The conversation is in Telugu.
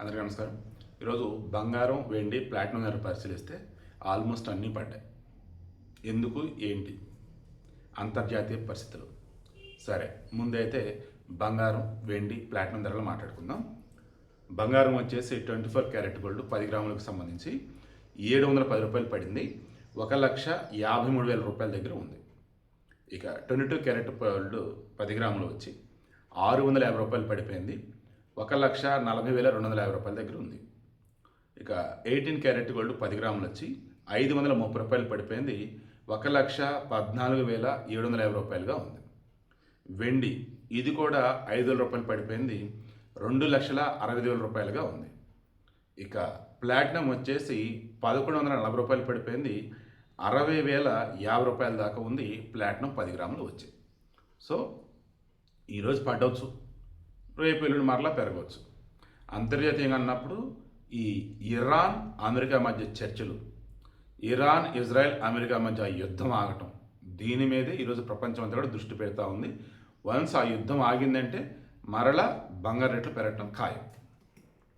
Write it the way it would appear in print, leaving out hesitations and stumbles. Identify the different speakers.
Speaker 1: అందరికీ నమస్కారం. ఈరోజు బంగారం, వెండి, ప్లాటినం ధర పరిశీలిస్తే ఆల్మోస్ట్ అన్నీ పడ్డాయి. ఎందుకు, ఏంటి? అంతర్జాతీయ పరిస్థితులు. సరే, ముందైతే బంగారం, వెండి, ప్లాటినం ధరలు మాట్లాడుకుందాం. బంగారం వచ్చేసి 24 క్యారెట్ గోల్డ్ 10 గ్రాములకు సంబంధించి 710 రూపాయలు పడింది. 1,53,000 రూపాయల దగ్గర ఉంది. ఇక 22 క్యారెట్ గోల్డ్ 10 గ్రాములు వచ్చి 650 రూపాయలు పడిపోయింది. 1,40,250 రూపాయల దగ్గర ఉంది. ఇక 18 క్యారెట్ గోల్డ్ 10 గ్రాములు వచ్చి 530 రూపాయలు పడిపోయింది. 1,14,750 రూపాయలుగా ఉంది. వెండి ఇది కూడా 5,000 రూపాయలు పడిపోయింది. 2,60,000 రూపాయలుగా ఉంది. ఇక ప్లాటినం వచ్చేసి 1,140 రూపాయలు పడిపోయింది. 60,050 రూపాయల దాకా ఉంది. ప్లాటినం 10 గ్రాములు వచ్చి. సో ఈరోజు పడవచ్చు, రేపు ఎల్లుండి మరలా పెరగవచ్చు. అంతర్జాతీయంగా అన్నప్పుడు ఈ ఇరాన్ అమెరికా మధ్య చర్చలు, ఇరాన్ ఇజ్రాయెల్ అమెరికా మధ్య యుద్ధం ఆగటం, దీని మీదే ఈరోజు ప్రపంచం అంతా కూడా దృష్టి పెడతా ఉంది. వన్స్ ఆ యుద్ధం ఆగిందంటే మరలా బంగారు రేట్లు పెరగటం ఖాయం.